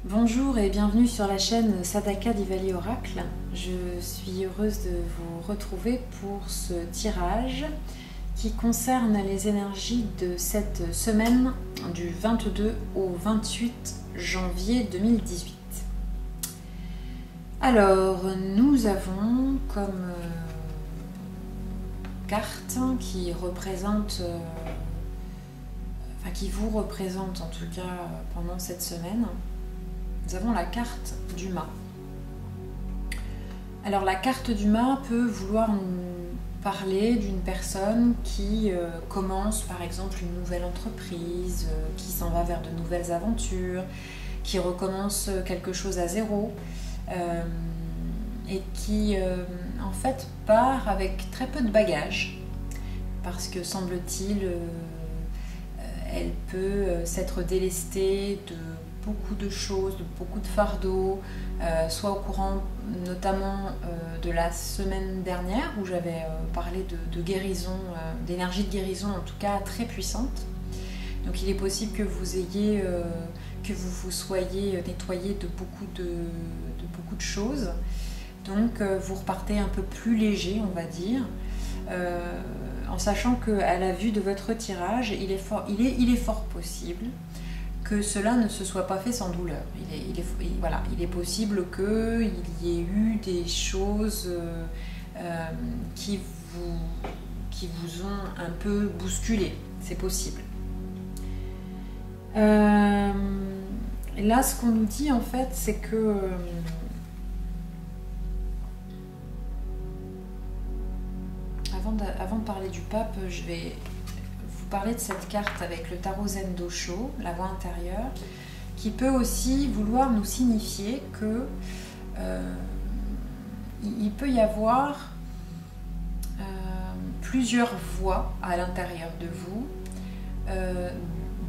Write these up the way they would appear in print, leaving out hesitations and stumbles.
Bonjour et bienvenue sur la chaîne Sadaka Diwali Oracle. Je suis heureuse de vous retrouver pour ce tirage qui concerne les énergies de cette semaine du 22 au 28 janvier 2018. Alors, nous avons comme carte qui représente, qui vous représente en tout cas pendant cette semaine. Nous avons la carte du mât. Alors la carte du mât peut vouloir nous parler d'une personne qui commence par exemple une nouvelle entreprise, qui s'en va vers de nouvelles aventures, qui recommence quelque chose à zéro et qui en fait part avec très peu de bagages parce que semble-t-il elle peut s'être délestée de beaucoup de choses, de beaucoup de fardeaux, soit au courant notamment de la semaine dernière où j'avais parlé de guérison, d'énergie de guérison en tout cas très puissante. Donc il est possible que vous ayez, que vous vous soyez nettoyé de beaucoup de choses. Donc vous repartez un peu plus léger, on va dire. En sachant qu'à la vue de votre tirage, il est fort possible que cela ne se soit pas fait sans douleur. Il est possible qu'il y ait eu des choses qui vous ont un peu bousculé. C'est possible. Là, ce qu'on nous dit en fait, c'est que avant de parler du pape, je vais vous parler de cette carte avec le tarot Zen Dosho, la voix intérieure, qui peut aussi vouloir nous signifier que il peut y avoir plusieurs voix à l'intérieur de vous,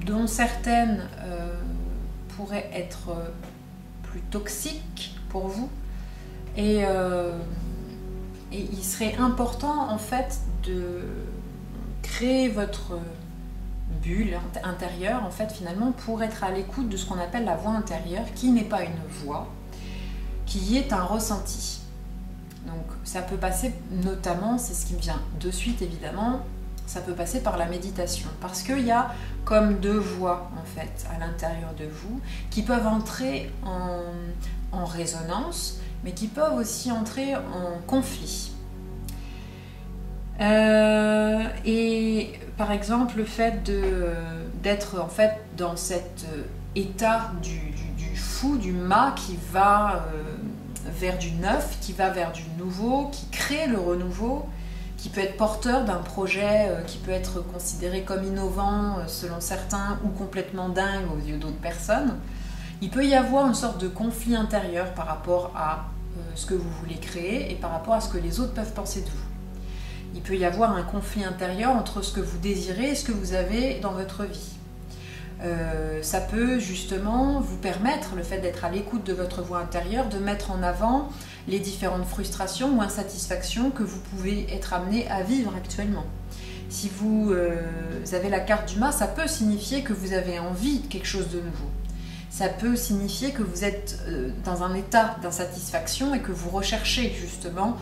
dont certaines pourraient être plus toxiques pour vous, et il serait important en fait de créer votre bulle intérieure en fait finalement pour être à l'écoute de ce qu'on appelle la voix intérieure, qui n'est pas une voix, qui est un ressenti. Donc ça peut passer notamment, c'est ce qui me vient de suite évidemment, ça peut passer par la méditation, parce qu'il y a comme deux voix en fait à l'intérieur de vous qui peuvent entrer en résonance, mais qui peuvent aussi entrer en conflit. Et par exemple le fait d'être en fait dans cet état du fou, du mât qui va vers du neuf, qui va vers du nouveau, qui crée le renouveau, qui peut être porteur d'un projet qui peut être considéré comme innovant selon certains ou complètement dingue aux yeux d'autres personnes. Il peut y avoir une sorte de conflit intérieur par rapport à ce que vous voulez créer et par rapport à ce que les autres peuvent penser de vous. Il peut y avoir un conflit intérieur entre ce que vous désirez et ce que vous avez dans votre vie. Ça peut justement vous permettre, le fait d'être à l'écoute de votre voix intérieure, de mettre en avant les différentes frustrations ou insatisfactions que vous pouvez être amené à vivre actuellement. Si vous avez la carte du mât, ça peut signifier que vous avez envie de quelque chose de nouveau. Ça peut signifier que vous êtes dans un état d'insatisfaction et que vous recherchez justement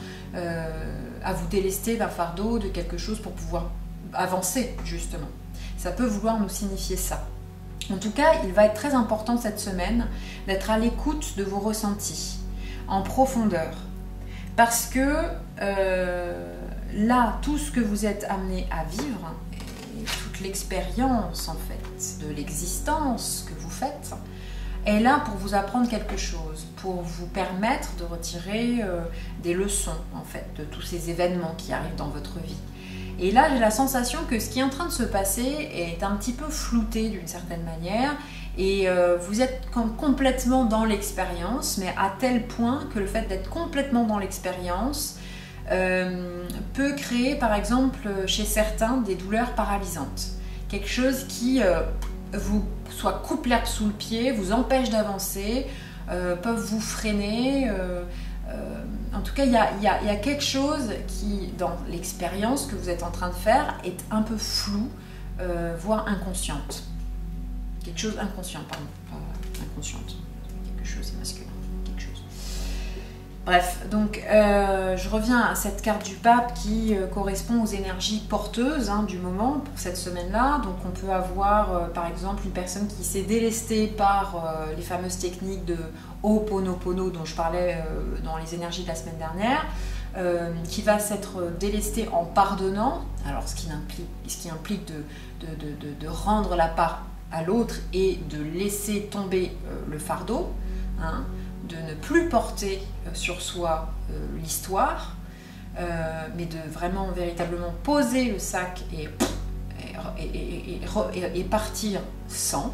à vous délester d'un fardeau, de quelque chose pour pouvoir avancer justement. Ça peut vouloir nous signifier ça. En tout cas, il va être très important cette semaine d'être à l'écoute de vos ressentis, en profondeur. Parce que là, tout ce que vous êtes amené à vivre, et toute l'expérience en fait de l'existence que vous faites, est là pour vous apprendre quelque chose, pour vous permettre de retirer des leçons en fait de tous ces événements qui arrivent dans votre vie. Et là, j'ai la sensation que ce qui est en train de se passer est un petit peu flouté d'une certaine manière, et vous êtes complètement dans l'expérience, mais à tel point que le fait d'être complètement dans l'expérience peut créer par exemple chez certains des douleurs paralysantes. Quelque chose qui vous soit coupe l'herbe sous le pied, vous empêche d'avancer, peuvent vous freiner. En tout cas, il y a quelque chose qui, dans l'expérience que vous êtes en train de faire, est un peu flou, voire inconsciente. Quelque chose inconscient, pardon, pas inconsciente. quelque chose, c'est masculin, quelque chose. Bref, donc je reviens à cette carte du pape qui correspond aux énergies porteuses du moment pour cette semaine-là. Donc on peut avoir par exemple une personne qui s'est délestée par les fameuses techniques de Ho'oponopono dont je parlais dans les énergies de la semaine dernière, qui va s'être délestée en pardonnant, alors ce qui implique de rendre la part à l'autre et de laisser tomber le fardeau, de ne plus porter sur soi l'histoire, mais de vraiment véritablement poser le sac et partir sans,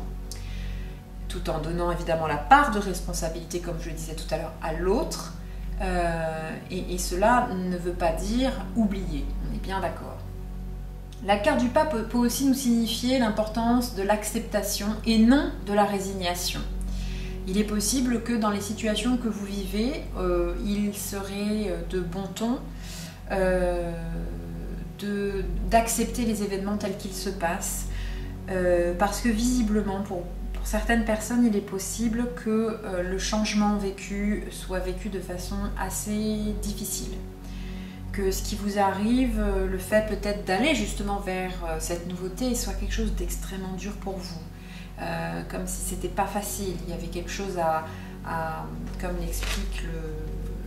tout en donnant évidemment la part de responsabilité, comme je le disais tout à l'heure, à l'autre. Et cela ne veut pas dire oublier, on est bien d'accord. La carte du pape peut aussi nous signifier l'importance de l'acceptation et non de la résignation. Il est possible que dans les situations que vous vivez, il serait de bon ton d'accepter les événements tels qu'ils se passent, parce que visiblement, pour certaines personnes, il est possible que le changement vécu soit vécu de façon assez difficile. Que ce qui vous arrive, le fait peut-être d'aller justement vers cette nouveauté, soit quelque chose d'extrêmement dur pour vous. Comme si c'était pas facile, il y avait quelque chose à comme l'explique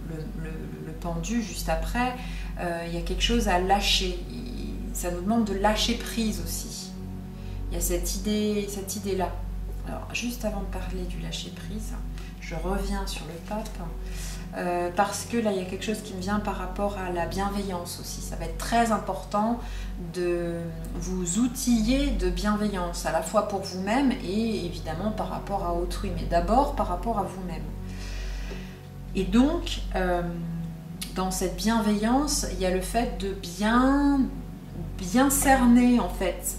le pendu juste après, il y a quelque chose à lâcher, ça nous demande de lâcher prise aussi. Il y a cette idée-là. Alors juste avant de parler du lâcher prise, je reviens sur le pape, parce que là il y a quelque chose qui me vient par rapport à la bienveillance aussi. Ça va être très important de vous outiller de bienveillance, à la fois pour vous-même et évidemment par rapport à autrui, mais d'abord par rapport à vous-même. Et donc, dans cette bienveillance, il y a le fait de bien cerner en fait.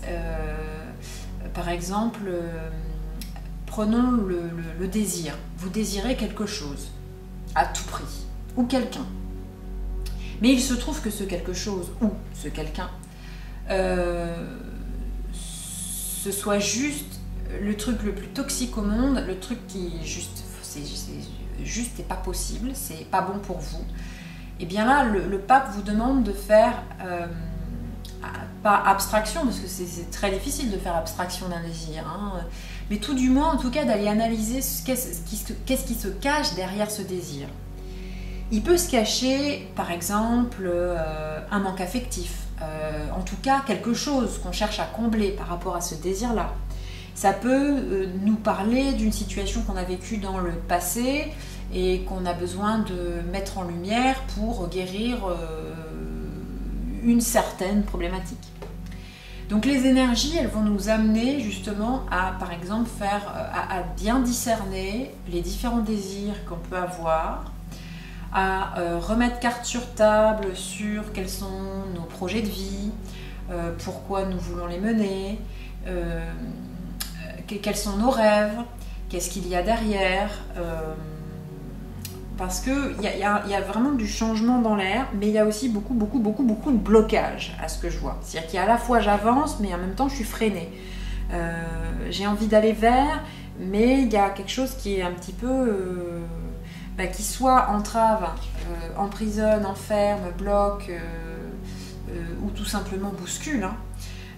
Par exemple, prenons le désir. Vous désirez quelque chose à tout prix, ou quelqu'un. Mais il se trouve que ce quelque chose ou ce quelqu'un, ce soit juste le truc le plus toxique au monde, le truc qui est juste, c'est juste et pas possible, c'est pas bon pour vous. Et bien là, le pape vous demande de faire, pas abstraction, parce que c'est très difficile de faire abstraction d'un désir, mais tout du moins, en tout cas, d'aller analyser qu'est-ce qui se cache derrière ce désir. Il peut se cacher, par exemple, un manque affectif, en tout cas quelque chose qu'on cherche à combler par rapport à ce désir-là. Ça peut nous parler d'une situation qu'on a vécue dans le passé et qu'on a besoin de mettre en lumière pour guérir une certaine problématique. Donc les énergies, elles vont nous amener justement à, par exemple, à bien discerner les différents désirs qu'on peut avoir, à remettre carte sur table sur quels sont nos projets de vie, pourquoi nous voulons les mener, quels sont nos rêves, qu'est-ce qu'il y a derrière, parce qu'il y a vraiment du changement dans l'air, mais il y a aussi beaucoup de blocage à ce que je vois. C'est-à-dire qu'il y a à la fois j'avance, mais en même temps je suis freinée. J'ai envie d'aller vers, mais il y a quelque chose qui est un petit peu... qui soit entrave, emprisonne, enferme, bloque, ou tout simplement bouscule.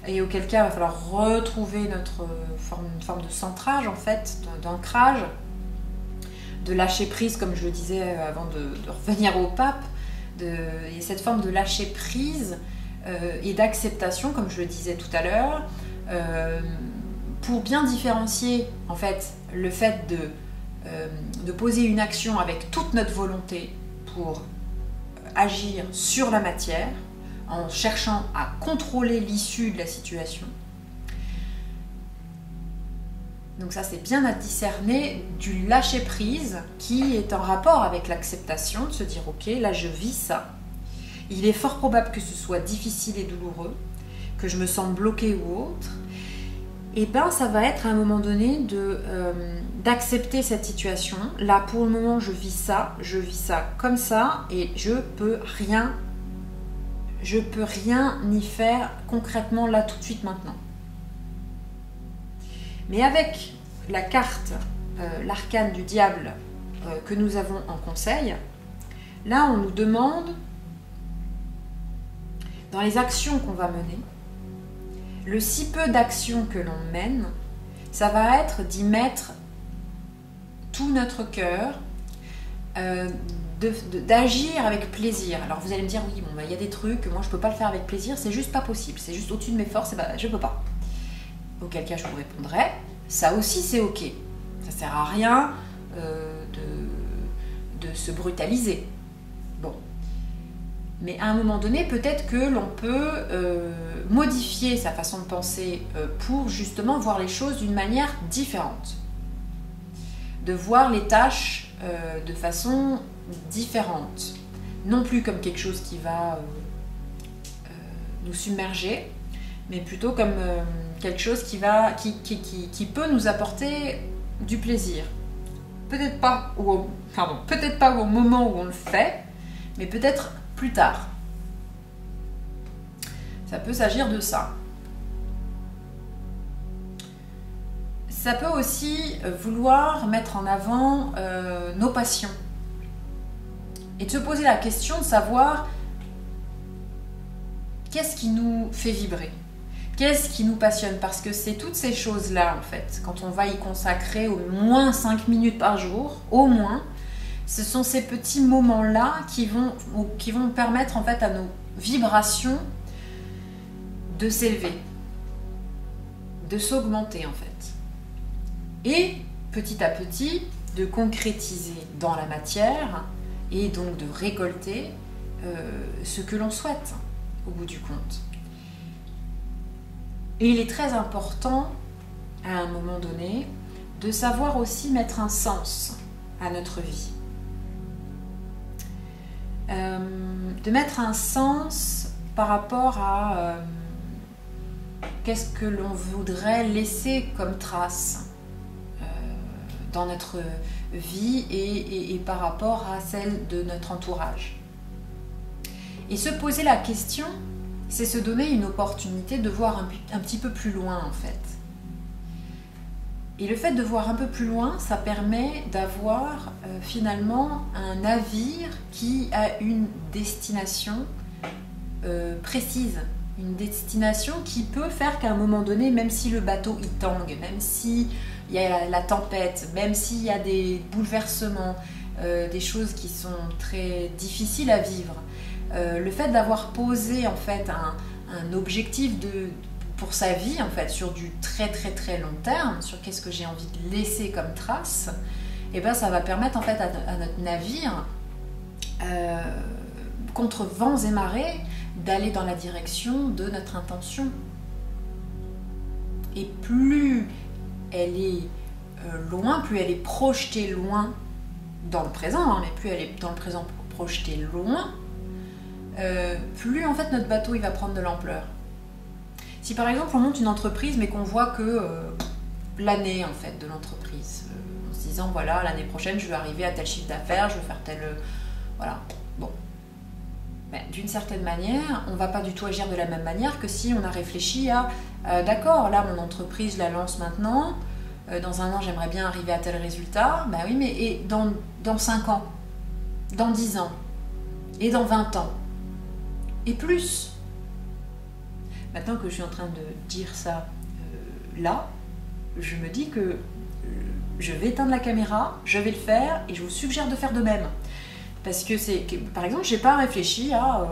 Et auquel cas, il va falloir retrouver une forme de centrage, en fait, d'ancrage, de lâcher prise, comme je le disais avant de revenir au pape. Et cette forme de lâcher prise et d'acceptation, comme je le disais tout à l'heure, pour bien différencier, en fait, le fait de poser une action avec toute notre volonté pour agir sur la matière, en cherchant à contrôler l'issue de la situation. Donc ça, c'est bien à discerner du lâcher-prise qui est en rapport avec l'acceptation, de se dire « Ok, là je vis ça. Il est fort probable que ce soit difficile et douloureux, que je me sente bloquée ou autre. » Et bien ça va être à un moment donné d'accepter cette situation. Là, pour le moment, je vis ça comme ça et je peux rien y faire concrètement là tout de suite maintenant. Mais avec la carte l'arcane du diable que nous avons en conseil, là on nous demande, dans les actions qu'on va mener, le si peu d'actions que l'on mène, ça va être d'y mettre tout notre cœur, d'agir avec plaisir. Alors vous allez me dire, oui, bon, il y a des trucs, moi je peux pas le faire avec plaisir, c'est juste pas possible, c'est juste au-dessus de mes forces, et ben, je peux pas. Auquel cas je vous répondrai, ça aussi c'est ok. Ça sert à rien de se brutaliser. Bon. Mais à un moment donné, peut-être que l'on peut modifier sa façon de penser pour justement voir les choses d'une manière différente. De voir les tâches de façon différente. Non plus comme quelque chose qui va nous submerger, mais plutôt comme quelque chose qui peut nous apporter du plaisir. Peut-être pas au moment où on le fait, mais peut-être plus tard. Ça peut s'agir de ça. Ça peut aussi vouloir mettre en avant nos passions. Et de se poser la question de savoir qu'est-ce qui nous fait vibrer, qu'est-ce qui nous passionne, parce que c'est toutes ces choses-là, en fait, quand on va y consacrer au moins 5 minutes par jour, au moins, ce sont ces petits moments-là qui vont permettre, en fait, à nos vibrations de s'élever, de s'augmenter, en fait. Et, petit à petit, de concrétiser dans la matière et donc de récolter ce que l'on souhaite, au bout du compte. Et il est très important, à un moment donné, de savoir aussi mettre un sens à notre vie. De mettre un sens par rapport à qu'est-ce que l'on voudrait laisser comme trace dans notre vie et par rapport à celle de notre entourage. Et se poser la question, c'est se donner une opportunité de voir un petit peu plus loin, en fait. Et le fait de voir un peu plus loin, ça permet d'avoir finalement un navire qui a une destination précise. Une destination qui peut faire qu'à un moment donné, même si le bateau il tangue, même s'il y a la tempête, même s'il y a des bouleversements, des choses qui sont très difficiles à vivre, le fait d'avoir posé en fait un objectif pour sa vie en fait sur du très très très long terme, sur qu'est-ce que j'ai envie de laisser comme trace, et ben ça va permettre en fait à notre navire contre vents et marées d'aller dans la direction de notre intention. Et plus elle est loin, plus elle est projetée loin dans le présent, hein, mais plus elle est dans le présent projetée loin, plus en fait notre bateau il va prendre de l'ampleur. Si par exemple on monte une entreprise mais qu'on voit que l'année en fait de l'entreprise, en se disant voilà l'année prochaine je vais arriver à tel chiffre d'affaires, je vais faire tel... voilà, bon. D'une certaine manière, on ne va pas du tout agir de la même manière que si on a réfléchi à d'accord, là mon entreprise je la lance maintenant, dans un an j'aimerais bien arriver à tel résultat, bah oui mais et dans 5 ans, dans 10 ans, et dans 20 ans, et plus. Maintenant que je suis en train de dire ça là, je me dis que je vais éteindre la caméra, je vais le faire et je vous suggère de faire de même. Parce que par exemple, j'ai pas réfléchi à...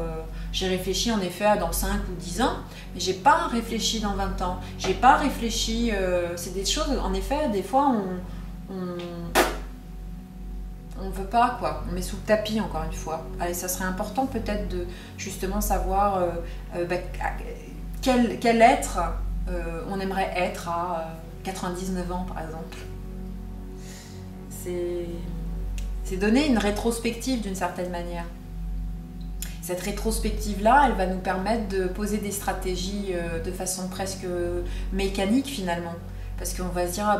j'ai réfléchi en effet à dans 5 ou 10 ans, mais j'ai pas réfléchi dans 20 ans. J'ai pas réfléchi... c'est des choses, en effet, des fois, on veut pas, quoi. On met sous le tapis, encore une fois. Allez, ça serait important peut-être de justement savoir quel être on aimerait être à 99 ans, par exemple. C'est donner une rétrospective d'une certaine manière. Cette rétrospective-là, elle va nous permettre de poser des stratégies de façon presque mécanique finalement. Parce qu'on va se dire,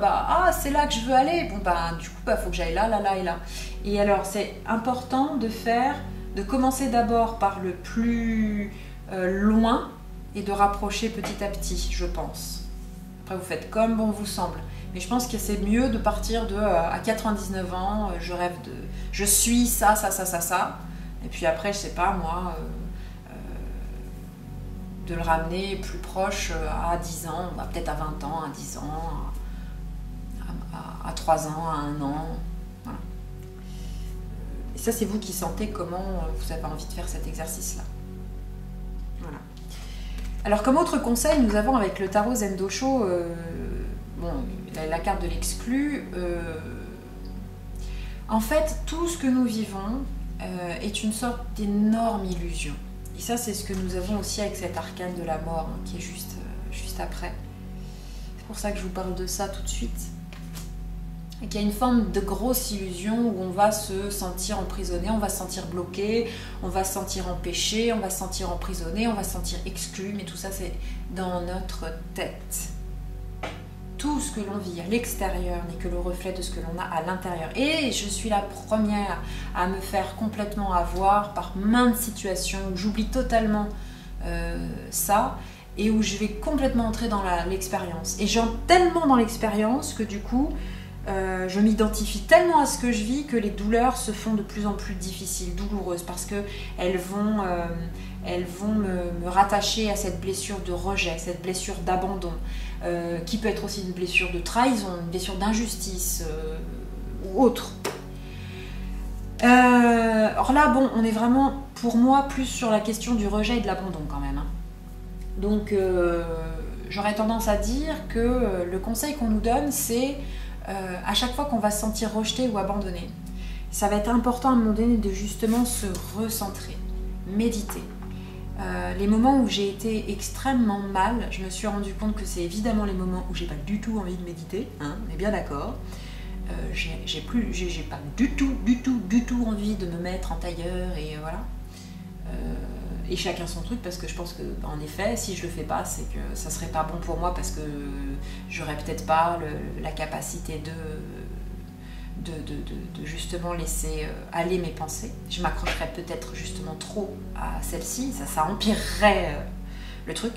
c'est là que je veux aller. Bon, du coup, faut que j'aille là, là, là et là. Et alors, c'est important de commencer d'abord par le plus loin et de rapprocher petit à petit, je pense. Après, vous faites comme bon vous semble. Mais je pense que c'est mieux de partir de à 99 ans, je rêve de... Je suis ça, ça, ça, ça, ça. Et puis après, je sais pas, moi, de le ramener plus proche à 10 ans, bah, peut-être à 20 ans, à 10 ans, à 3 ans, à 1 an. Voilà. Et ça, c'est vous qui sentez comment vous avez envie de faire cet exercice-là. Voilà. Alors, comme autre conseil, nous avons avec le tarot Zendosho, bon, la carte de l'exclu. En fait, tout ce que nous vivons est une sorte d'énorme illusion. Et ça, c'est ce que nous avons aussi avec cet arcane de la mort, hein, qui est juste après. C'est pour ça que je vous parle de ça tout de suite. Et qu'il y a une forme de grosse illusion où on va se sentir emprisonné, on va se sentir bloqué, on va se sentir empêché, on va se sentir emprisonné, on va se sentir exclu, mais tout ça, c'est dans notre tête. Tout ce que l'on vit à l'extérieur n'est que le reflet de ce que l'on a à l'intérieur. Et je suis la première à me faire complètement avoir par maintes situations où j'oublie totalement ça et où je vais complètement entrer dans l'expérience. Et j'entre tellement dans l'expérience que du coup, je m'identifie tellement à ce que je vis que les douleurs se font de plus en plus difficiles, douloureuses, parce qu'elles vont me rattacher à cette blessure de rejet, cette blessure d'abandon, qui peut être aussi une blessure de trahison, une blessure d'injustice ou autre. Or là, bon, on est vraiment, pour moi, plus sur la question du rejet et de l'abandon quand même. Hein. Donc, j'aurais tendance à dire que le conseil qu'on nous donne, c'est à chaque fois qu'on va se sentir rejeté ou abandonné, ça va être important à un moment donné de justement se recentrer, méditer. Les moments où j'ai été extrêmement mal, je me suis rendu compte que c'est évidemment les moments où j'ai pas du tout envie de méditer, hein, on est bien d'accord. J'ai pas du tout envie de me mettre en tailleur et voilà. Et chacun son truc, parce que je pense que en effet, si je le fais pas, c'est que ça serait pas bon pour moi, parce que j'aurais peut-être pas la capacité de justement laisser aller mes pensées. Je m'accrocherais peut-être justement trop à celle-ci, ça empirerait le truc.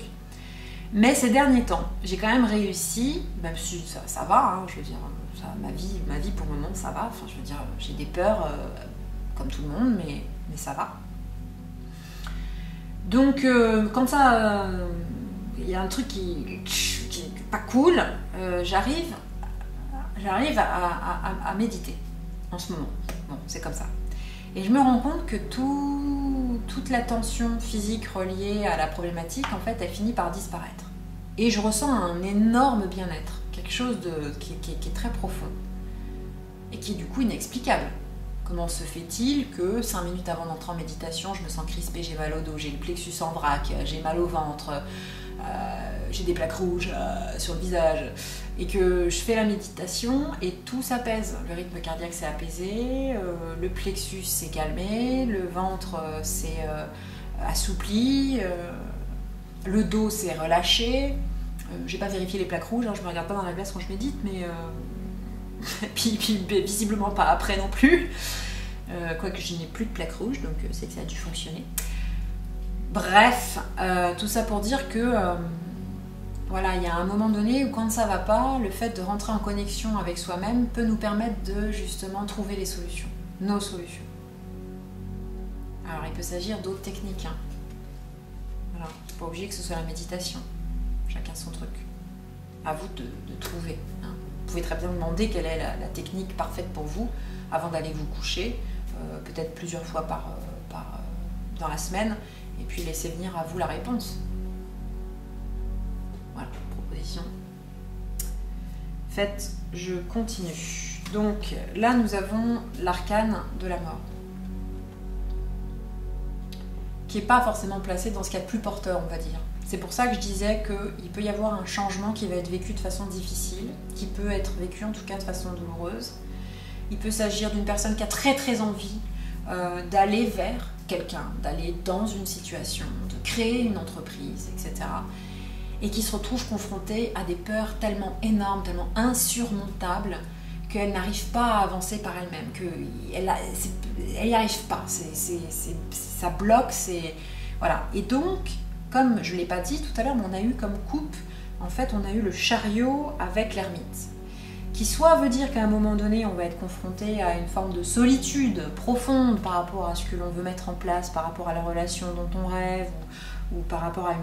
Mais ces derniers temps, j'ai quand même réussi, même si ça va, hein, je veux dire, ma vie pour le moment ça va, enfin je veux dire, j'ai des peurs comme tout le monde, mais ça va. Donc quand ça, il y a un truc qui est pas cool, j'arrive à méditer en ce moment. Bon, c'est comme ça. Et je me rends compte que toute la tension physique reliée à la problématique, en fait, elle finit par disparaître. Et je ressens un énorme bien-être, quelque chose qui est très profond et qui est du coup inexplicable. Comment se fait-il que 5 minutes avant d'entrer en méditation, je me sens crispée, j'ai mal au dos, j'ai le plexus en vrac, j'ai mal au ventre, j'ai des plaques rouges sur le visage, et que je fais la méditation et tout s'apaise. Le rythme cardiaque s'est apaisé, le plexus s'est calmé, le ventre s'est assoupli, le dos s'est relâché. J'ai pas vérifié les plaques rouges, hein, je me regarde pas dans la glace quand je médite, mais puis visiblement pas après non plus, quoique je n'ai plus de plaques rouges, donc c'est que ça a dû fonctionner. Bref, tout ça pour dire que voilà, il y a un moment donné où quand ça va pas, le fait de rentrer en connexion avec soi-même peut nous permettre de justement trouver les solutions, nos solutions. Alors il peut s'agir d'autres techniques, hein. Voilà, c'est pas obligé que ce soit la méditation, chacun son truc. À vous de trouver, hein. Vous pouvez très bien demander quelle est la technique parfaite pour vous avant d'aller vous coucher, peut-être plusieurs fois dans la semaine, et puis laissez venir à vous la réponse. Voilà, proposition faite, je continue. Donc là, nous avons l'arcane de la mort, qui n'est pas forcément placé dans ce qu'il y a de plus porteur, on va dire. C'est pour ça que je disais qu'il peut y avoir un changement qui va être vécu de façon difficile, qui peut être vécu en tout cas de façon douloureuse. Il peut s'agir d'une personne qui a très très envie d'aller vers quelqu'un, d'aller dans une situation, de créer une entreprise, etc. Et qui se retrouve confrontée à des peurs tellement énormes, tellement insurmontables, qu'elle n'arrive pas à avancer par elle-même, qu'elle n'y arrive pas, ça bloque, voilà. Et donc, comme je ne l'ai pas dit tout à l'heure, mais on a eu comme coupe, en fait, on a eu le chariot avec l'ermite. qui soit veut dire qu'à un moment donné, on va être confronté à une forme de solitude profonde par rapport à ce que l'on veut mettre en place, par rapport à la relation dont on rêve, ou par rapport à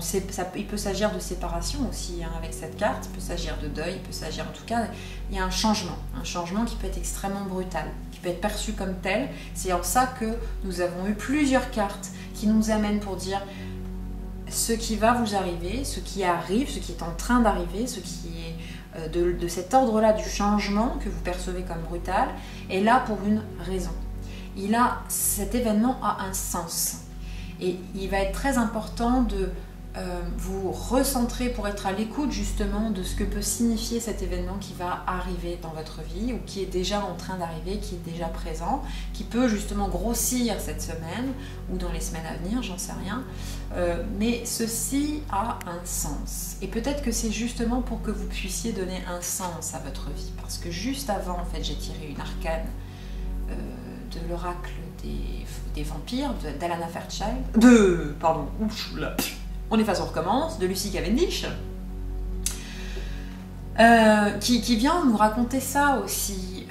il peut s'agir de séparation aussi hein, avec cette carte, il peut s'agir de deuil, il peut s'agir en tout cas, il y a un changement qui peut être extrêmement brutal, qui peut être perçu comme tel. C'est en ça que nous avons eu plusieurs cartes qui nous amènent pour dire ce qui va vous arriver, ce qui arrive, ce qui est en train d'arriver, ce qui est de cet ordre-là du changement que vous percevez comme brutal, est là pour une raison. Cet événement a un sens. Et il va être très important de vous recentrer pour être à l'écoute justement de ce que peut signifier cet événement qui va arriver dans votre vie ou qui est déjà en train d'arriver, qui est déjà présent, qui peut justement grossir cette semaine ou dans les semaines à venir, j'en sais rien. Mais ceci a un sens. Et peut-être que c'est justement pour que vous puissiez donner un sens à votre vie. Parce que juste avant, en fait, j'ai tiré une arcane de l'oracle des vampires, d'Alana Fairchild, pardon, on efface, on recommence, de Lucy Cavendish, qui vient nous raconter ça aussi,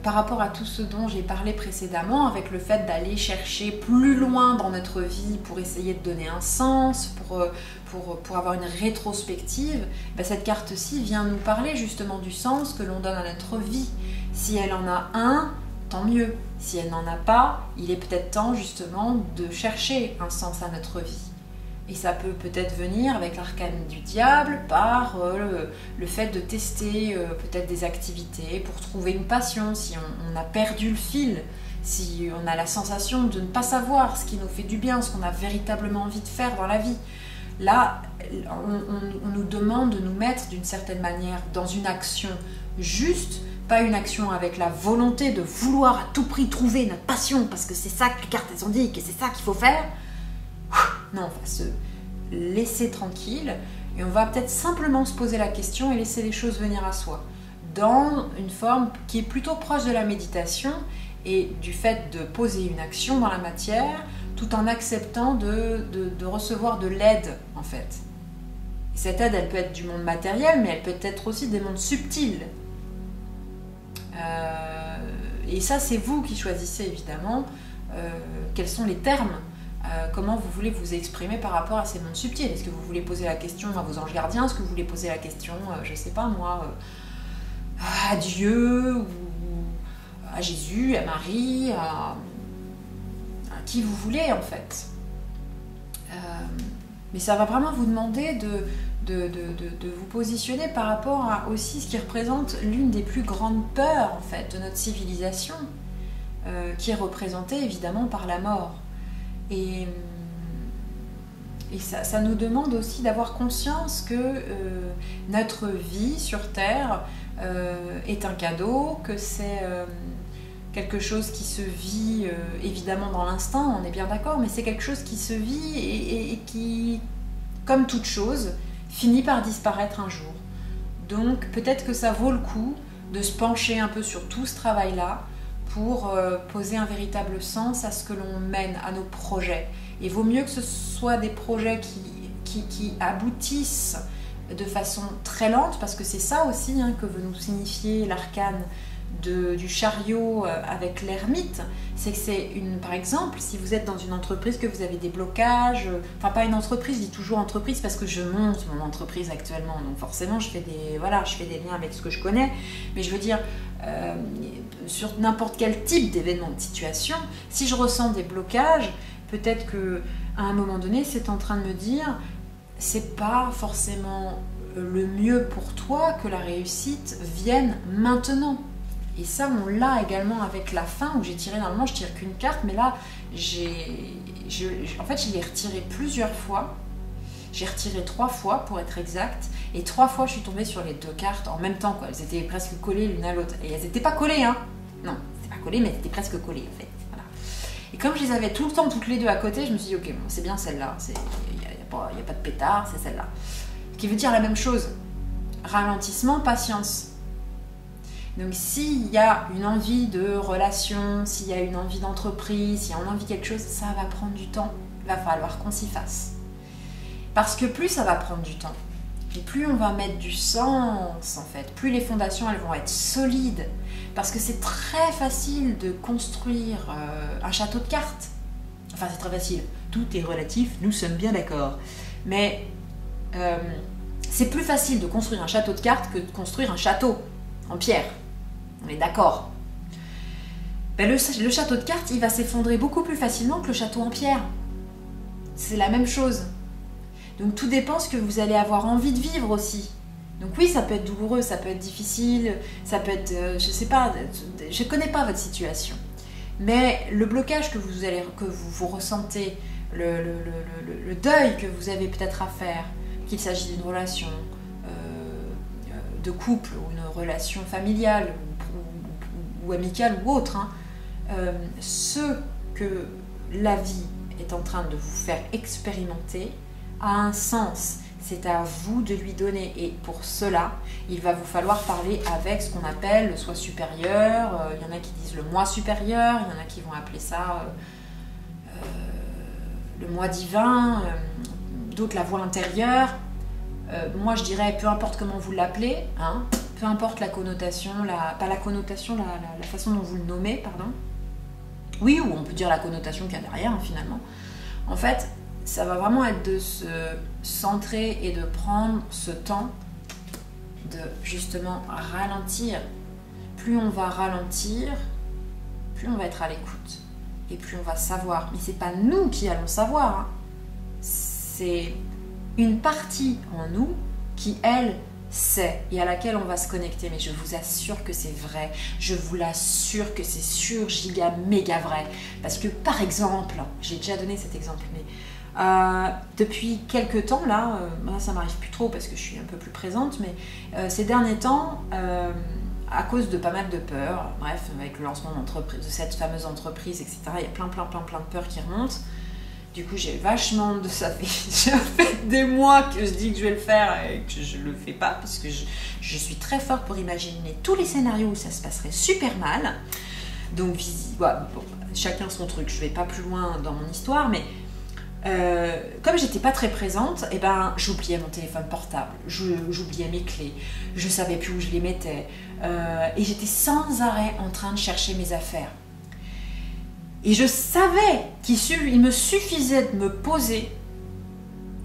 par rapport à tout ce dont j'ai parlé précédemment, avec le fait d'aller chercher plus loin dans notre vie pour essayer de donner un sens, pour avoir une rétrospective. Ben, cette carte-ci vient nous parler justement du sens que l'on donne à notre vie. Si elle en a un, tant mieux. Si elle n'en a pas, il est peut-être temps justement de chercher un sens à notre vie. Et ça peut peut-être venir avec l'arcane du diable par le fait de tester peut-être des activités pour trouver une passion, si on a perdu le fil, si on a la sensation de ne pas savoir ce qui nous fait du bien, ce qu'on a véritablement envie de faire dans la vie. Là, on nous demande de nous mettre d'une certaine manière dans une action juste, pas une action avec la volonté de vouloir à tout prix trouver notre passion, parce que c'est ça que les cartes elles ont dit, que c'est ça qu'il faut faire. Non, on va se laisser tranquille et on va peut-être simplement se poser la question et laisser les choses venir à soi, dans une forme qui est plutôt proche de la méditation et du fait de poser une action dans la matière, tout en acceptant de recevoir de l'aide, en fait. Et cette aide, elle peut être du monde matériel, mais elle peut être aussi des mondes subtils. Et ça, c'est vous qui choisissez, évidemment, quels sont les termes, comment vous voulez vous exprimer par rapport à ces mondes subtils. Est-ce que vous voulez poser la question à vos anges gardiens? Est-ce que vous voulez poser la question, je sais pas moi, à Dieu, ou à Jésus, à Marie, à qui vous voulez, en fait. Mais ça va vraiment vous demander de vous positionner par rapport à aussi ce qui représente l'une des plus grandes peurs, en fait, de notre civilisation, qui est représentée évidemment par la mort. Et ça nous demande aussi d'avoir conscience que notre vie sur Terre est un cadeau, que c'est quelque chose qui se vit évidemment dans l'instant, on est bien d'accord, mais c'est quelque chose qui se vit et qui, comme toute chose, finit par disparaître un jour. Donc peut-être que ça vaut le coup de se pencher un peu sur tout ce travail-là pour poser un véritable sens à ce que l'on mène, à nos projets. Et vaut mieux que ce soit des projets qui aboutissent de façon très lente, parce que c'est ça aussi hein, que veut nous signifier l'arcane du chariot avec l'ermite, c'est que c'est par exemple, si vous êtes dans une entreprise, que vous avez des blocages, enfin pas une entreprise, je dis toujours entreprise parce que je monte mon entreprise actuellement, donc forcément je fais des liens avec ce que je connais, mais je veux dire, sur n'importe quel type d'événement, de situation, si je ressens des blocages, peut-être qu'à un moment donné, c'est en train de me dire, c'est pas forcément le mieux pour toi que la réussite vienne maintenant. Et ça, on l'a également avec la fin, où j'ai tiré, normalement je tire qu'une carte, mais là, en fait, je l'ai retiré plusieurs fois. J'ai retiré 3 fois, pour être exact, et 3 fois, je suis tombée sur les 2 cartes en même temps, quoi. Elles étaient presque collées l'une à l'autre. Et elles n'étaient pas collées, hein. Non, c'était pas collé, mais elles étaient presque collées, en fait. Voilà. Et comme je les avais tout le temps, toutes les deux à côté, je me suis dit, ok, bon, c'est bien celle-là. Il n'y a pas de pétard, c'est celle-là. Ce qui veut dire la même chose. Ralentissement, patience. Donc s'il y a une envie de relation, s'il y a une envie d'entreprise, s'il y a une envie de quelque chose, ça va prendre du temps. Il va falloir qu'on s'y fasse. Parce que plus ça va prendre du temps, Et plus on va mettre du sens, en fait, plus les fondations, elles vont être solides. Parce que c'est très facile de construire un château de cartes. Enfin, c'est très facile. Tout est relatif, nous sommes bien d'accord. Mais c'est plus facile de construire un château de cartes que de construire un château en pierre. On est d'accord. Ben, le château de cartes, il va s'effondrer beaucoup plus facilement que le château en pierre. C'est la même chose. Donc tout dépend ce que vous allez avoir envie de vivre aussi. Donc oui, ça peut être douloureux, ça peut être difficile, ça peut être, je sais pas, je connais pas votre situation. Mais le blocage que vous ressentez, le deuil que vous avez peut-être à faire, qu'il s'agisse d'une relation de couple ou une relation familiale ou amicale ou autre, hein, ce que la vie est en train de vous faire expérimenter a un sens. C'est à vous de lui donner. Et pour cela, il va vous falloir parler avec ce qu'on appelle le soi supérieur. Il y en a qui disent le moi supérieur, il y en a qui vont appeler ça le moi divin, d'autres la voix intérieure. Moi je dirais peu importe comment vous l'appelez, hein, peu importe la connotation, pas la connotation, la façon dont vous le nommez, pardon. Oui, ou on peut dire la connotation qu'il y a derrière, hein, finalement. En fait, ça va vraiment être de se centrer et de prendre ce temps de justement ralentir. Plus on va ralentir, plus on va être à l'écoute et plus on va savoir. Mais c'est pas nous qui allons savoir, hein. C'est une partie en nous qui, elle, sait et à laquelle on va se connecter. Mais je vous assure que c'est vrai. Je vous l'assure que c'est sur giga méga vrai. Parce que par exemple, j'ai déjà donné cet exemple, mais depuis quelques temps, là, ça m'arrive plus trop parce que je suis un peu plus présente, mais ces derniers temps, à cause de pas mal de peurs, bref, avec le lancement de cette fameuse entreprise, etc., il y a plein de peurs qui remontent. Du coup, j'ai vachement de ça. Ça fait des mois que je dis que je vais le faire et que je le fais pas parce que je suis très forte pour imaginer tous les scénarios où ça se passerait super mal. Donc, ouais, bon, chacun son truc. Je vais pas plus loin dans mon histoire, mais comme j'étais pas très présente, eh ben, j'oubliais mon téléphone portable, j'oubliais mes clés, je savais plus où je les mettais, et j'étais sans arrêt en train de chercher mes affaires. Et je savais qu'il me suffisait de me poser,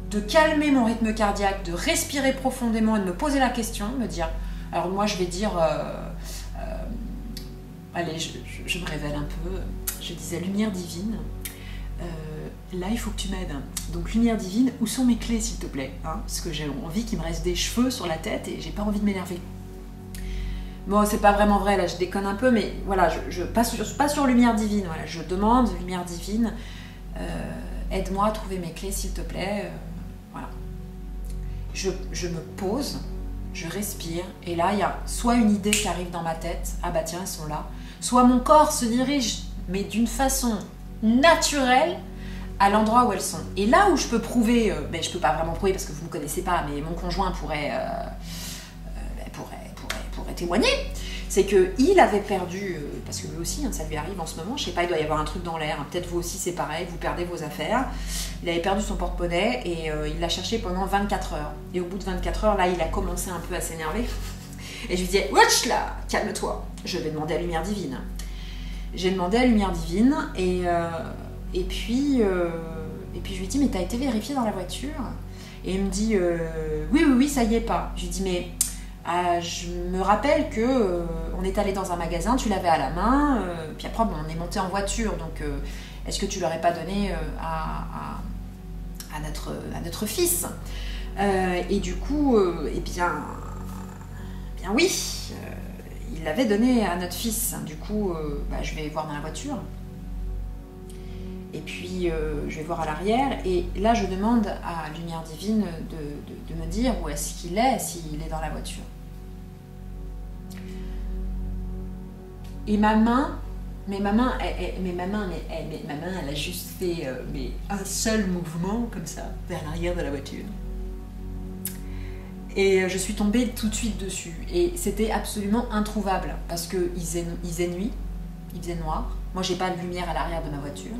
de calmer mon rythme cardiaque, de respirer profondément et de me poser la question, me dire, alors moi je vais dire, allez, je me révèle un peu, je disais lumière divine. Là, il faut que tu m'aides. Donc, lumière divine, où sont mes clés, s'il te plaît, hein, parce que j'ai envie qu'il me reste des cheveux sur la tête et j'ai pas envie de m'énerver. Bon, c'est pas vraiment vrai, là, je déconne un peu, mais voilà, pas sur lumière divine. Voilà, je demande, lumière divine, aide-moi à trouver mes clés, s'il te plaît. Voilà. Je me pose, je respire, et là, il y a soit une idée qui arrive dans ma tête, ah bah tiens, elles sont là, soit mon corps se dirige, mais d'une façon naturelle, à l'endroit où elles sont. Et là où je peux prouver, ben je peux pas vraiment prouver parce que vous ne me connaissez pas, mais mon conjoint pourrait témoigner, c'est qu'il avait perdu, parce que lui aussi, hein, ça lui arrive en ce moment, je sais pas, il doit y avoir un truc dans l'air, hein, peut-être vous aussi c'est pareil, vous perdez vos affaires. Il avait perdu son porte-monnaie et il l'a cherché pendant 24 heures. Et au bout de 24 heures, là, il a commencé un peu à s'énerver. Et je lui disais, wesh là, calme-toi, je vais demander à Lumière Divine. J'ai demandé à Lumière Divine et puis je lui dis, mais t'as été vérifié dans la voiture? Et il me dit, oui, ça y est pas. Je lui dis, mais je me rappelle que on est allé dans un magasin, tu l'avais à la main, puis après bon, on est monté en voiture, donc est-ce que tu l'aurais pas donné à notre fils? Et du coup, eh bien oui, il l'avait donné à notre fils. Du coup, je vais voir dans la voiture. Et puis, je vais voir à l'arrière. Et là, je demande à Lumière Divine de me dire où est-ce qu'il est, s'il est dans la voiture. Et ma main, elle a juste fait un seul mouvement, comme ça, vers l'arrière de la voiture. Et je suis tombée tout de suite dessus. Et c'était absolument introuvable, parce qu'il faisait nuit, il faisait noir. Moi, j'ai pas de lumière à l'arrière de ma voiture.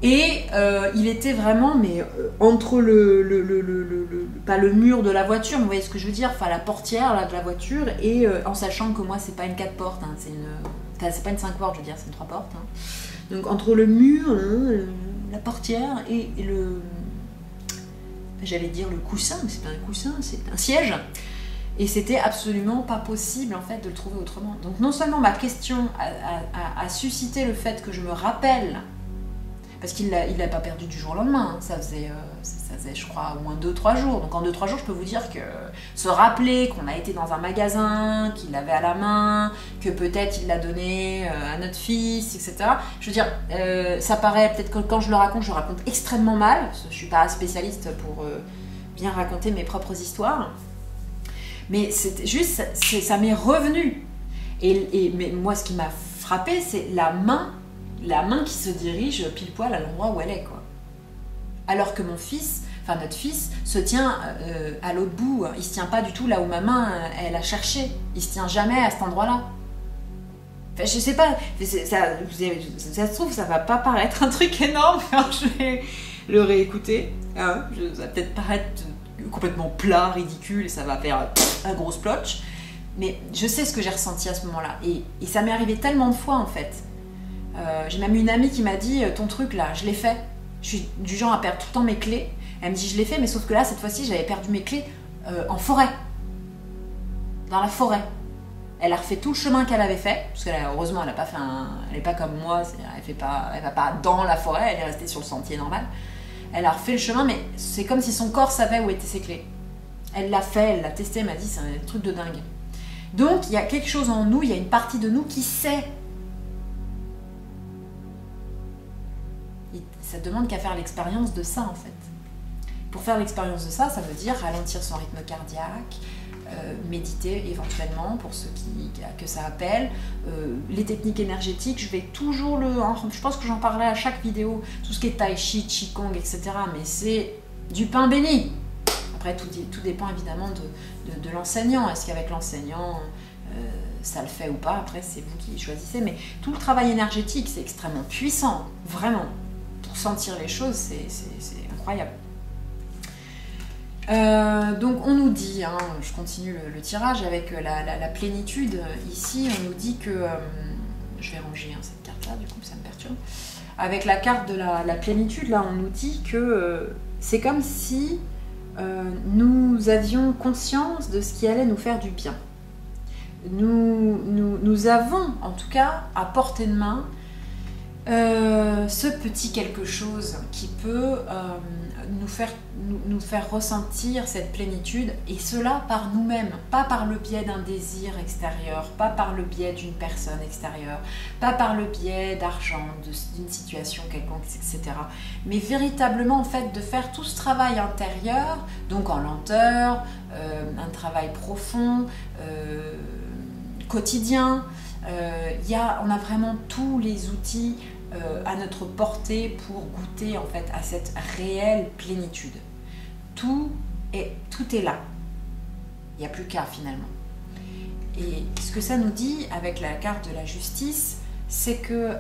Et il était vraiment, mais entre pas le mur de la voiture, mais vous voyez ce que je veux dire, enfin la portière là, de la voiture, et en sachant que moi c'est pas une 4 portes, hein, c'est pas une 5 portes, je veux dire, c'est une 3 portes. Hein. Donc entre le mur, la portière et j'allais dire le coussin, mais c'est pas un coussin, c'est un siège. Et c'était absolument pas possible en fait de le trouver autrement. Donc non seulement ma question a suscité le fait que je me rappelle, parce qu'il l'a pas perdu du jour au lendemain, hein. Ça faisait je crois au moins 2-3 jours. Donc en 2-3 jours je peux vous dire que se rappeler qu'on a été dans un magasin, qu'il l'avait à la main, que peut-être il l'a donné à notre fils, etc. Je veux dire, ça paraît peut-être que quand je raconte extrêmement mal, parce que je suis pas spécialiste pour bien raconter mes propres histoires. Mais c'était juste, ça m'est revenu. Mais moi, ce qui m'a frappé, c'est la main qui se dirige pile poil à l'endroit où elle est, quoi. Alors que notre fils, se tient à l'autre bout. Il se tient pas du tout là où ma main, elle a cherché. Il se tient jamais à cet endroit-là. Enfin, je sais pas, ça se trouve, ça va pas paraître un truc énorme quand je vais le réécouter. Hein, ça va peut-être paraître complètement plat, ridicule, et ça va faire un gros splotch. Mais je sais ce que j'ai ressenti à ce moment-là. Et ça m'est arrivé tellement de fois, en fait. J'ai même une amie qui m'a dit « Ton truc, là, je l'ai fait. Je suis du genre à perdre tout le temps mes clés. » Elle me dit « Je l'ai fait, mais sauf que là, cette fois-ci, j'avais perdu mes clés en forêt. Dans la forêt. » Elle a refait tout le chemin qu'elle avait fait, parce qu'heureusement, elle n'est pas comme moi, elle va pas dans la forêt, elle est restée sur le sentier normal. Elle a refait le chemin, mais c'est comme si son corps savait où étaient ses clés. Elle l'a fait, elle l'a testé, elle m'a dit c'est un truc de dingue. Donc il y a quelque chose en nous, il y a une partie de nous qui sait. Et ça demande qu'à faire l'expérience de ça en fait. Pour faire l'expérience de ça, ça veut dire ralentir son rythme cardiaque, méditer éventuellement pour ceux que ça appelle, les techniques énergétiques, je vais toujours je pense que j'en parlais à chaque vidéo, tout ce qui est tai chi, qigong, etc. Mais c'est du pain béni. Après tout dépend évidemment de l'enseignant. Est-ce qu'avec l'enseignant ça le fait ou pas, après c'est vous qui choisissez, mais tout le travail énergétique c'est extrêmement puissant, vraiment. Pour sentir les choses, c'est incroyable. Donc on nous dit, hein, je continue le tirage avec la plénitude, ici on nous dit que, je vais ranger cette carte là, du coup ça me perturbe, avec la carte de la plénitude, là on nous dit que c'est comme si nous avions conscience de ce qui allait nous faire du bien. Nous avons en tout cas à portée de main ce petit quelque chose qui peut nous faire ressentir cette plénitude, et cela par nous-mêmes, pas par le biais d'un désir extérieur, pas par le biais d'une personne extérieure, pas par le biais d'argent, d'une situation quelconque, etc. Mais véritablement en fait de faire tout ce travail intérieur, donc en lenteur, un travail profond, quotidien. On a vraiment tous les outils à notre portée pour goûter en fait à cette réelle plénitude. Tout est là. Il n'y a plus qu'à finalement. Et ce que ça nous dit avec la carte de la justice, c'est que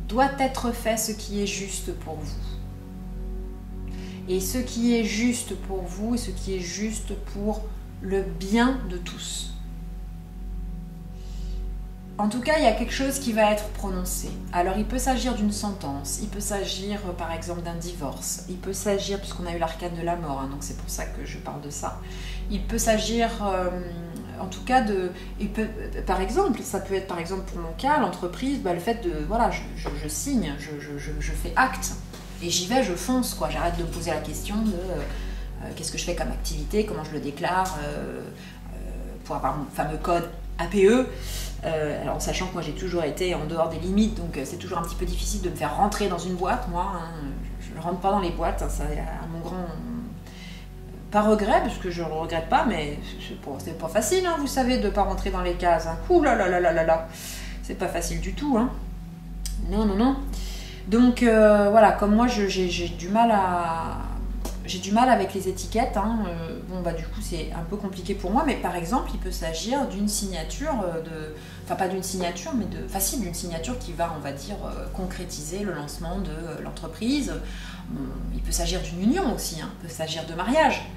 doit être fait ce qui est juste pour vous. Et ce qui est juste pour vous et ce qui est juste pour le bien de tous. En tout cas, il y a quelque chose qui va être prononcé. Alors, il peut s'agir d'une sentence, il peut s'agir par exemple d'un divorce, il peut s'agir, puisqu'on a eu l'arcane de la mort, hein, donc c'est pour ça que je parle de ça, il peut s'agir en tout cas par exemple, ça peut être par exemple pour mon cas, l'entreprise, le fait de, voilà, je signe, je fais acte, et j'y vais, je fonce, quoi. J'arrête de me poser la question de qu'est-ce que je fais comme activité, comment je le déclare, pour avoir mon fameux code APE. Alors sachant que moi j'ai toujours été en dehors des limites, donc c'est toujours un petit peu difficile de me faire rentrer dans une boîte, moi, hein. Je ne rentre pas dans les boîtes, hein, ça à mon grand... Pas regret, parce que je ne le regrette pas, mais c'est pas facile, hein, vous savez, de ne pas rentrer dans les cases. Hein. Ouh là là là là là là, c'est pas facile du tout. Hein. Non, non, non. Donc voilà, comme moi j'ai du mal à... j'ai du mal avec les étiquettes, hein. Bon bah du coup c'est un peu compliqué pour moi, mais par exemple il peut s'agir d'une signature enfin pas d'une signature, mais si, d'une signature qui va, on va dire, concrétiser le lancement de l'entreprise. Bon, il peut s'agir d'une union aussi, hein. Il peut s'agir de mariage,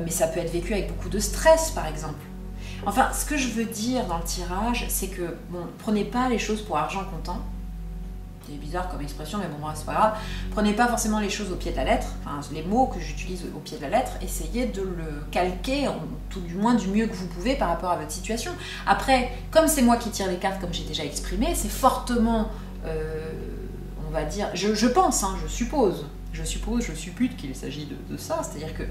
mais ça peut être vécu avec beaucoup de stress par exemple. Enfin, ce que je veux dire dans le tirage, c'est que, bon, prenez pas les choses pour argent comptant. C'est bizarre comme expression, mais bon, c'est pas grave. Prenez pas forcément les choses au pied de la lettre, enfin, les mots que j'utilise au pied de la lettre, essayez de le calquer, tout du moins du mieux que vous pouvez par rapport à votre situation. Après, comme c'est moi qui tire les cartes, comme j'ai déjà exprimé, c'est fortement, on va dire, je pense, hein, je suppose, je suppute qu'il s'agit de ça, c'est-à-dire que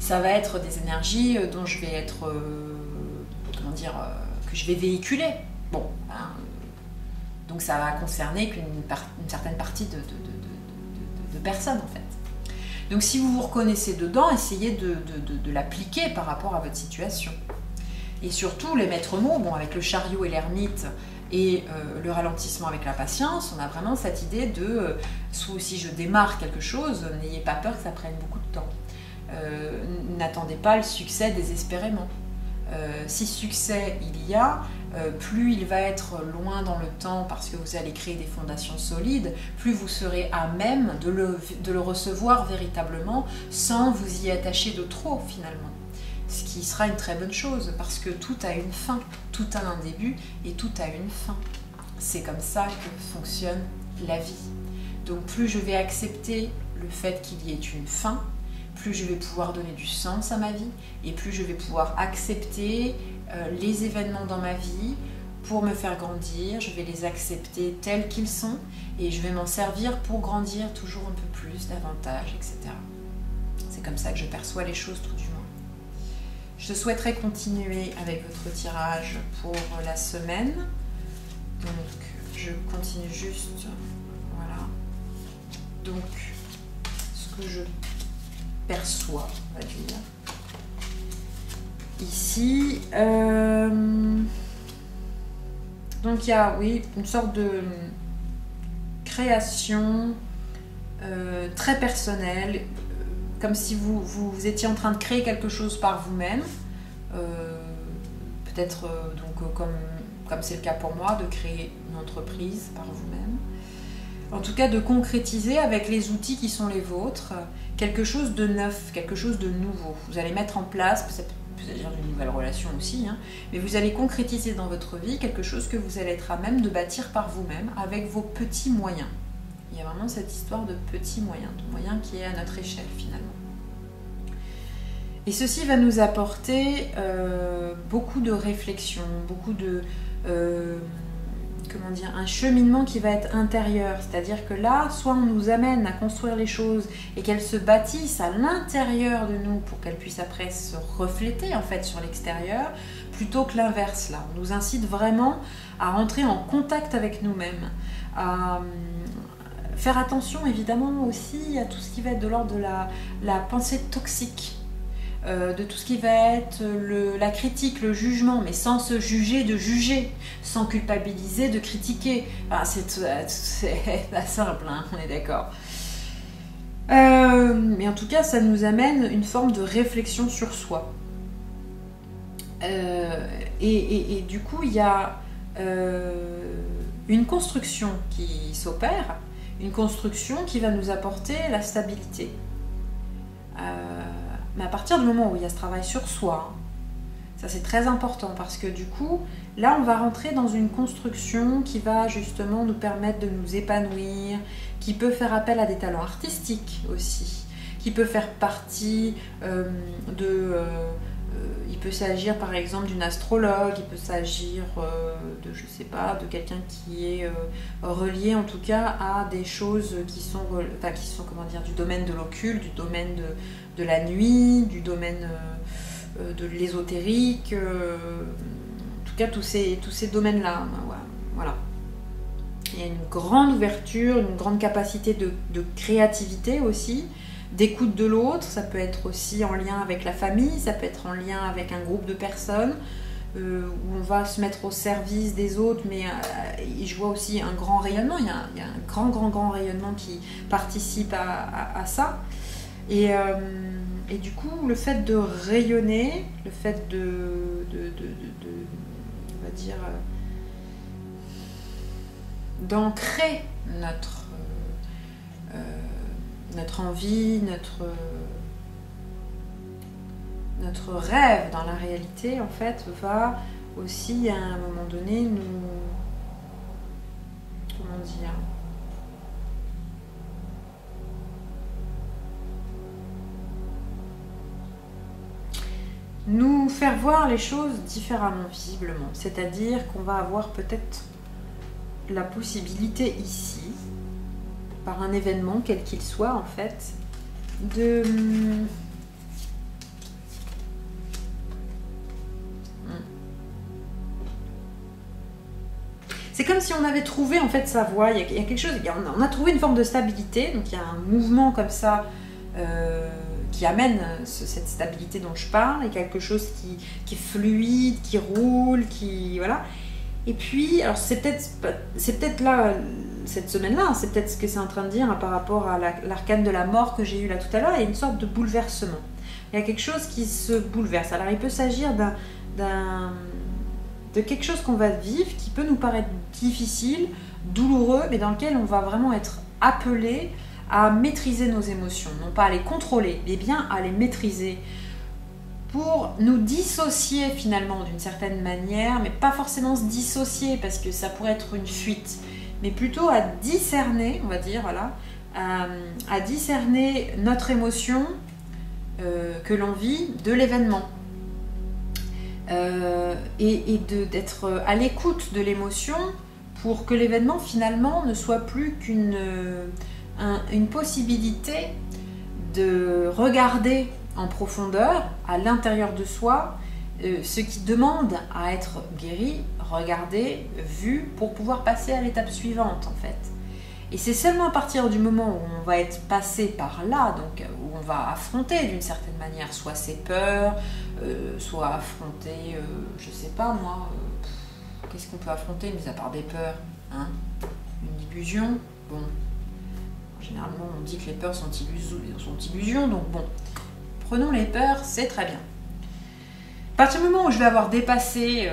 ça va être des énergies dont je vais être, comment dire, que je vais véhiculer. Bon, hein, donc ça va concerner qu'une certaine partie de personnes en fait. Donc si vous vous reconnaissez dedans, essayez de l'appliquer par rapport à votre situation. Et surtout les maîtres mots, bon, avec le chariot et l'ermite et le ralentissement avec la patience, on a vraiment cette idée de, si je démarre quelque chose, n'ayez pas peur que ça prenne beaucoup de temps. N'attendez pas le succès désespérément. Si succès il y a, plus il va être loin dans le temps parce que vous allez créer des fondations solides, plus vous serez à même de le recevoir véritablement sans vous y attacher de trop finalement. Ce qui sera une très bonne chose parce que tout a une fin, tout a un début et tout a une fin. C'est comme ça que fonctionne la vie. Donc plus je vais accepter le fait qu'il y ait une fin, plus je vais pouvoir donner du sens à ma vie et plus je vais pouvoir accepter les événements dans ma vie pour me faire grandir. Je vais les accepter tels qu'ils sont et je vais m'en servir pour grandir toujours un peu plus, davantage, etc. C'est comme ça que je perçois les choses tout du moins. Je souhaiterais continuer avec votre tirage pour la semaine. Donc je continue juste, voilà. Donc ce que je perçoit, on va dire. Ici, donc il y a, oui, une sorte de création très personnelle, comme si vous étiez en train de créer quelque chose par vous-même, peut-être donc comme c'est le cas pour moi, de créer une entreprise par vous-même. En tout cas, de concrétiser avec les outils qui sont les vôtres, quelque chose de neuf, quelque chose de nouveau. Vous allez mettre en place, ça peut dire une nouvelle relation aussi, hein, mais vous allez concrétiser dans votre vie quelque chose que vous allez être à même de bâtir par vous-même avec vos petits moyens. Il y a vraiment cette histoire de petits moyens, de moyens qui est à notre échelle finalement. Et ceci va nous apporter beaucoup de réflexion, beaucoup de... comment dire, un cheminement qui va être intérieur, c'est-à-dire que là, soit on nous amène à construire les choses et qu'elles se bâtissent à l'intérieur de nous pour qu'elles puissent après se refléter en fait sur l'extérieur, plutôt que l'inverse. Là, on nous incite vraiment à rentrer en contact avec nous-mêmes, à faire attention évidemment aussi à tout ce qui va être de l'ordre de la pensée toxique. De tout ce qui va être la critique, le jugement, mais sans se juger de juger, sans culpabiliser de critiquer. Enfin, c'est pas simple, hein, on est d'accord. Mais en tout cas, ça nous amène une forme de réflexion sur soi. Et du coup, il y a une construction qui s'opère, une construction qui va nous apporter la stabilité. Mais à partir du moment où il y a ce travail sur soi, ça c'est très important parce que du coup, là on va rentrer dans une construction qui va justement nous permettre de nous épanouir, qui peut faire appel à des talents artistiques aussi, qui peut faire partie il peut s'agir par exemple d'une astrologue, il peut s'agir de, je sais pas, de quelqu'un qui est relié en tout cas à des choses qui sont comment dire, du domaine de l'occulte, du domaine de la nuit, du domaine de l'ésotérique, en tout cas tous ces domaines-là, voilà. Il y a une grande ouverture, une grande capacité de créativité aussi, d'écoute de l'autre, ça peut être aussi en lien avec la famille, ça peut être en lien avec un groupe de personnes, où on va se mettre au service des autres, mais je vois aussi un grand rayonnement, il y a un grand rayonnement qui participe à ça. Et du coup, le fait de rayonner, le fait on va dire, d'ancrer notre envie, notre rêve dans la réalité, en fait, va aussi à un moment donné nous... Comment dire ? Nous faire voir les choses différemment, visiblement. C'est-à-dire qu'on va avoir peut-être la possibilité ici, par un événement, quel qu'il soit, en fait, de... C'est comme si on avait trouvé en fait sa voie, il y a quelque chose, on a trouvé une forme de stabilité, donc il y a un mouvement comme ça qui amène cette stabilité dont je parle, et quelque chose qui est fluide, qui roule, qui... voilà. Et puis, alors c'est peut-être là, cette semaine-là, c'est peut-être ce que c'est en train de dire par rapport à l'arcane de la mort que j'ai eu là tout à l'heure, il y a une sorte de bouleversement. Il y a quelque chose qui se bouleverse. Alors il peut s'agir de quelque chose qu'on va vivre, qui peut nous paraître difficile, douloureux, mais dans lequel on va vraiment être appelé à maîtriser nos émotions, non pas à les contrôler, mais bien à les maîtriser, pour nous dissocier finalement d'une certaine manière, mais pas forcément se dissocier parce que ça pourrait être une fuite, mais plutôt à discerner, on va dire, voilà, à discerner notre émotion que l'on vit de l'événement. Et d'être à l'écoute de l'émotion pour que l'événement finalement ne soit plus qu'une possibilité de regarder en profondeur, à l'intérieur de soi, ce qui demande à être guéri, regardé, vu, pour pouvoir passer à l'étape suivante en fait. Et c'est seulement à partir du moment où on va être passé par là, donc où on va affronter d'une certaine manière soit ses peurs, soit affronter, je sais pas moi, qu'est-ce qu'on peut affronter mis à part des peurs, hein? Une illusion, bon, généralement on dit que les peurs sont illusions, donc bon, prenons les peurs, c'est très bien. À partir du moment où je vais avoir dépassé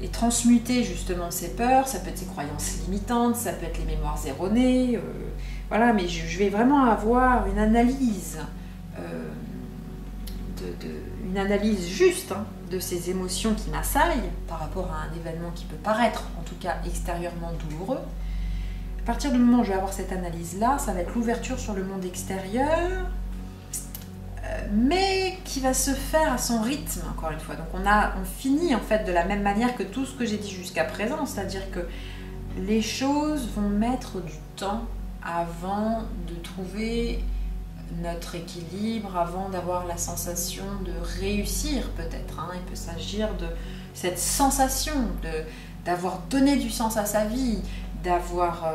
et transmuté justement ces peurs, ça peut être ces croyances limitantes, ça peut être les mémoires erronées, voilà, mais je vais vraiment avoir une analyse, une analyse juste hein, de ces émotions qui m'assaillent par rapport à un événement qui peut paraître, en tout cas extérieurement douloureux. À partir du moment où je vais avoir cette analyse-là, ça va être l'ouverture sur le monde extérieur, mais qui va se faire à son rythme, encore une fois. Donc on finit en fait de la même manière que tout ce que j'ai dit jusqu'à présent, c'est-à-dire que les choses vont mettre du temps avant de trouver notre équilibre, avant d'avoir la sensation de réussir peut-être. Hein. Il peut s'agir de cette sensation d'avoir donné du sens à sa vie, d'avoir...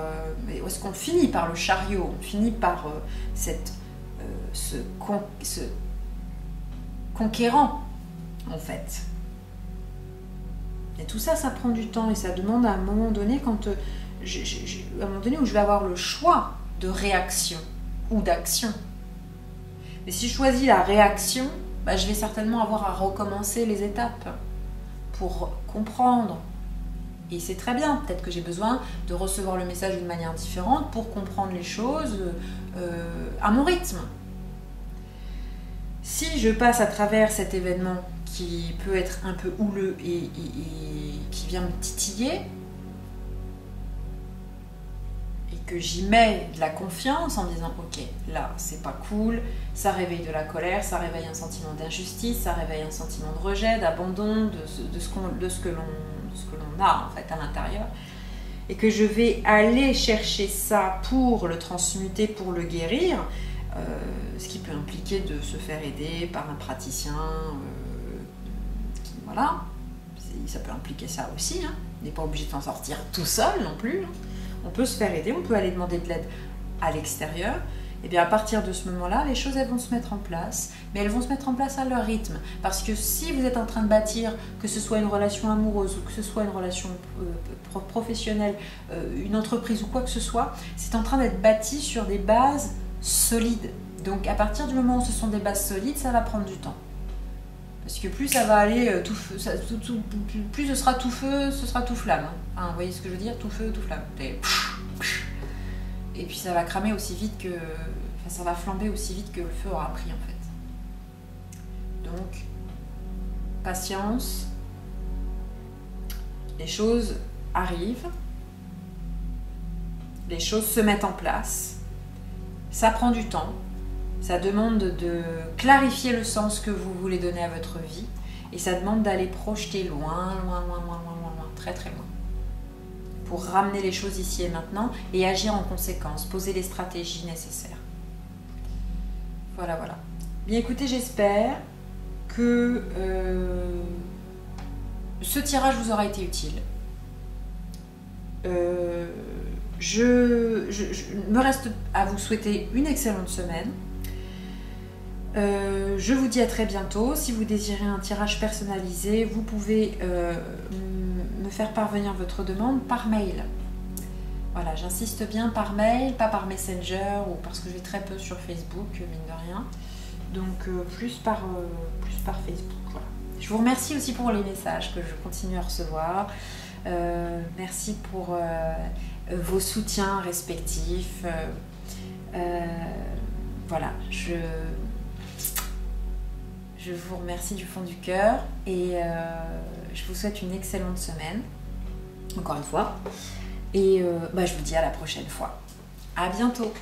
où est-ce qu'on finit par le chariot? On finit par ce conquérant, en fait. Et tout ça, ça prend du temps et ça demande à un moment donné, à un moment donné où je vais avoir le choix de réaction ou d'action. Mais si je choisis la réaction, bah, je vais certainement avoir à recommencer les étapes pour comprendre. Et c'est très bien, peut-être que j'ai besoin de recevoir le message d'une manière différente pour comprendre les choses à mon rythme. Si je passe à travers cet événement qui peut être un peu houleux et qui vient me titiller, et que j'y mets de la confiance en me disant ok, là c'est pas cool, ça réveille de la colère, ça réveille un sentiment d'injustice, ça réveille un sentiment de rejet, d'abandon, de ce que l'on a en fait à l'intérieur, et que je vais aller chercher ça pour le transmuter, pour le guérir, ce qui peut impliquer de se faire aider par un praticien, voilà, ça peut impliquer ça aussi, hein. On n'est pas obligé de s'en sortir tout seul non plus, hein. On peut se faire aider, on peut aller demander de l'aide à l'extérieur. Et bien à partir de ce moment-là, les choses elles vont se mettre en place, mais elles vont se mettre en place à leur rythme. Parce que si vous êtes en train de bâtir, que ce soit une relation amoureuse ou que ce soit une relation professionnelle, une entreprise ou quoi que ce soit, c'est en train d'être bâti sur des bases solides Donc à partir du moment où ce sont des bases solides, ça va prendre du temps. Parce que plus ça va aller, plus ce sera tout feu, ce sera tout flamme. Hein, vous voyez ce que je veux dire? Tout feu, tout flamme. Et puis ça va cramer aussi vite que... Enfin, ça va flamber aussi vite que le feu aura pris en fait. Donc, patience. Les choses arrivent. Les choses se mettent en place. Ça prend du temps. Ça demande de clarifier le sens que vous voulez donner à votre vie. Et ça demande d'aller projeter loin, très très loin. Pour ramener les choses ici et maintenant et agir en conséquence. Poser les stratégies nécessaires. Voilà. Bien écoutez, j'espère que ce tirage vous aura été utile. Je me reste à vous souhaiter une excellente semaine. Je vous dis à très bientôt. Si vous désirez un tirage personnalisé, vous pouvez me faire parvenir votre demande par mail. Voilà, j'insiste bien par mail, pas par Messenger ou parce que je vais très peu sur Facebook, mine de rien. Donc plus par Facebook. Voilà. Je vous remercie aussi pour les messages que je continue à recevoir. Merci pour vos soutiens respectifs. Voilà, je vous remercie du fond du cœur et je vous souhaite une excellente semaine, encore une fois. Et je vous dis à la prochaine fois. À bientôt!